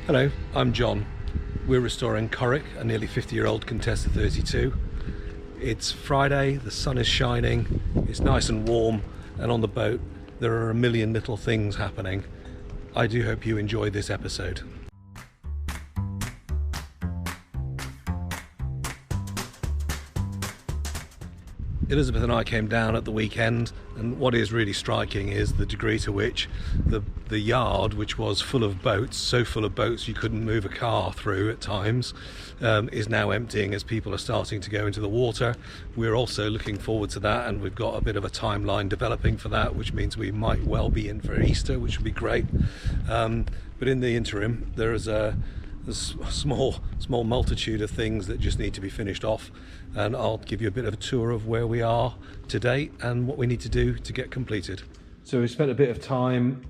Hello, I'm John. We're restoring Corrick, a nearly 50-year-old Contessa 32. It's Friday, the sun is shining, it's nice and warm, and on the boat there are a million little things happening. I do hope you enjoy this episode. Elizabeth and I came down at the weekend, and what is really striking is the degree to which the yard, which was full of boats, so full of boats you couldn't move a car through at times, is now emptying as people are starting to go into the water. We're also looking forward to that, and we've got a bit of a timeline developing for that, which means we might well be in for Easter, which would be great. But in the interim, there is a small multitude of things that just need to be finished off, and I'll give you a bit of a tour of where we are to date and what we need to do to get completed. So we spent a bit of time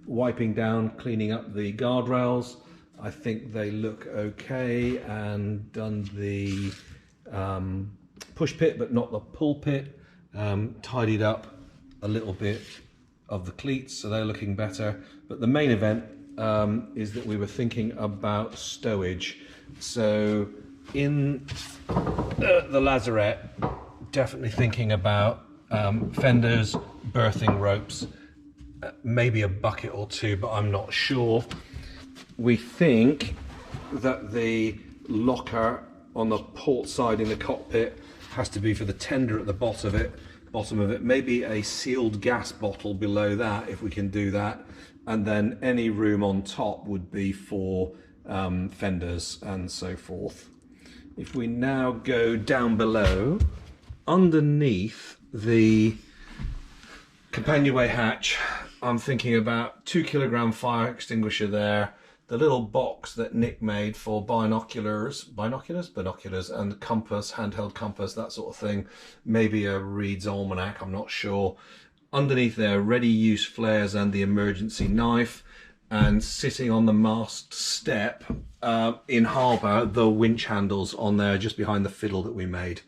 wiping down, cleaning up the guardrails. I think they look okay, and done the push pit but not the pull pit, tidied up a little bit of the cleats, so they're looking better. But the main event is that we were thinking about stowage. So in the lazarette, definitely thinking about fenders, berthing ropes, maybe a bucket or two, but I'm not sure. We think that the locker on the port side in the cockpit has to be for the tender at the bottom of it, maybe a sealed gas bottle below that if we can do that, and then any room on top would be for fenders and so forth. If we now go down below, underneath the companionway hatch, I'm thinking about 2 kilogram fire extinguisher there, the little box that Nick made for binoculars and compass, handheld compass, that sort of thing, maybe a Reed's Almanac, I'm not sure. Underneath there, ready use flares and the emergency knife, and sitting on the mast step in harbour, the winch handles on there just behind the fiddle that we made.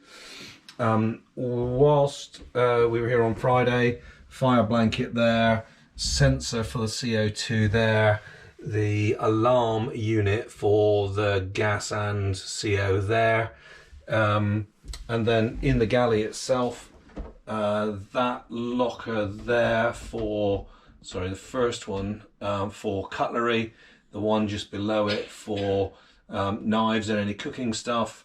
Whilst we were here on Friday, fire blanket there, sensor for the CO2 there, the alarm unit for the gas and CO there, and then in the galley itself, that locker there for, the first one for cutlery, the one just below it for knives and any cooking stuff.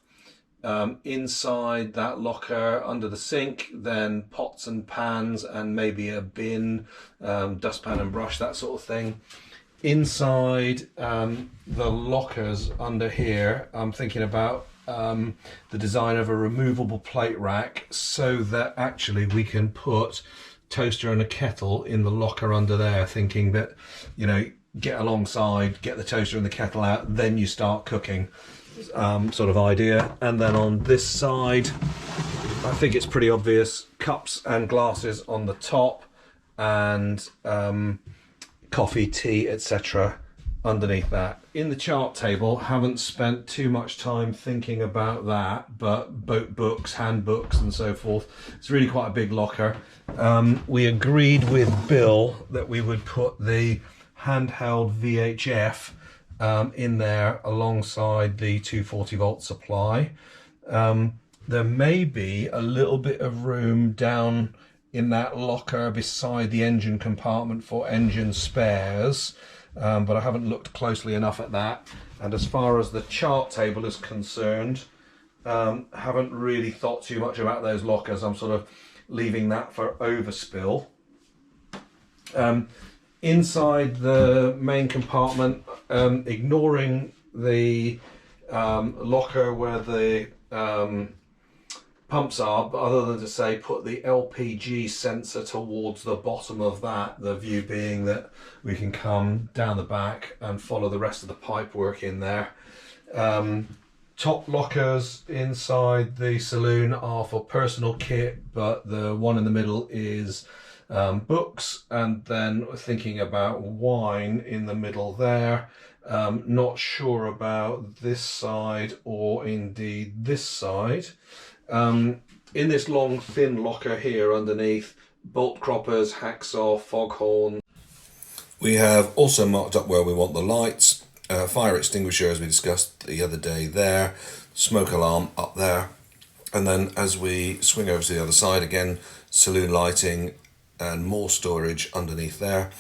Inside that locker under the sink, then pots and pans and maybe a bin, dustpan and brush, that sort of thing. Inside the lockers under here, I'm thinking about the design of a removable plate rack so that actually we can put toaster and a kettle in the locker under there, thinking that, get alongside, get the toaster and the kettle out, then you start cooking, sort of idea. And then on this side, I think it's pretty obvious, cups and glasses on the top, and coffee, tea, etc. underneath that. In the chart table, haven't spent too much time thinking about that, but boat books, handbooks and so forth. It's really quite a big locker. We agreed with Bill that we would put the handheld VHF in there alongside the 240 volt supply. There may be a little bit of room down in that locker beside the engine compartment for engine spares, but I haven't looked closely enough at that. And as far as the chart table is concerned, haven't really thought too much about those lockers. I'm sort of leaving that for overspill. Inside the main compartment, ignoring the locker where the pumps are, but other than to say put the LPG sensor towards the bottom of that, the view being that we can come down the back and follow the rest of the pipe work in there. Top lockers inside the saloon are for personal kit, but the one in the middle is books, and then thinking about wine in the middle there. Not sure about this side or indeed this side. In this long thin locker here underneath, bolt croppers, hacksaw, foghorn, We have also marked up where we want the lights, fire extinguisher as we discussed the other day there, smoke alarm up there, and then as we swing over to the other side again, saloon lighting and more storage underneath there.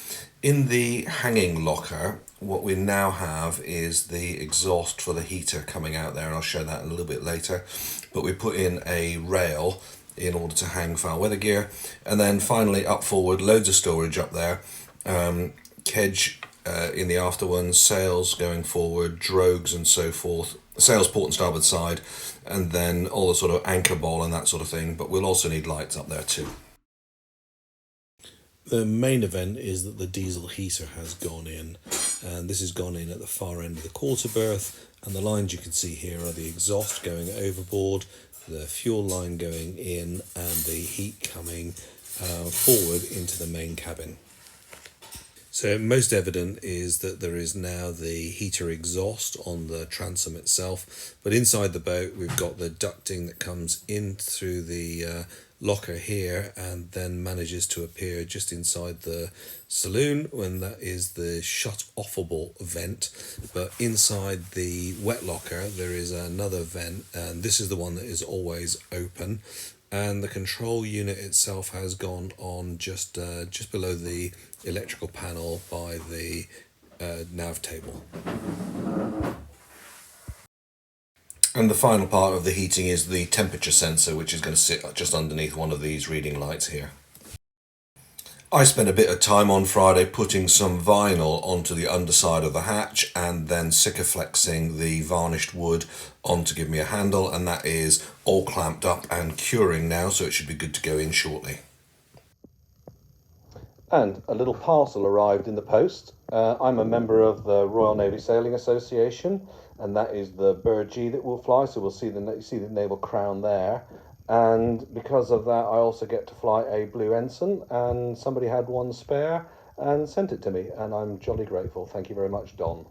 In the hanging locker, what we now have is the exhaust for the heater coming out there, and I'll show that a little bit later. But we put in a rail in order to hang foul weather gear, and then finally up forward, loads of storage up there. Kedge in the after ones, sails going forward, drogues and so forth, sails port and starboard side, and then all the sort of anchor ball and that sort of thing. But we'll also need lights up there too. The main event is that the diesel heater has gone in, and this has gone in at the far end of the quarter berth, and the lines you can see here are the exhaust going overboard, the fuel line going in, and the heat coming forward into the main cabin. So most evident is that there is now the heater exhaust on the transom itself, but inside the boat we've got the ducting that comes in through the locker here and then manages to appear just inside the saloon when that is the shut offable vent. But inside the wet locker there is another vent, and this is the one that is always open, and the control unit itself has gone on just below the electrical panel by the nav table. And the final part of the heating is the temperature sensor, which is going to sit just underneath one of these reading lights here. I spent a bit of time on Friday putting some vinyl onto the underside of the hatch and then Sikaflexing the varnished wood on to give me a handle, and that is all clamped up and curing now, so it should be good to go in shortly. And a little parcel arrived in the post. I'm a member of the Royal Navy Sailing Association, and that is the burgee that will fly, so we'll see the naval crown there. And because of that, I also get to fly a Blue Ensign, and somebody had one spare and sent it to me, and I'm jolly grateful. Thank you very much, Don.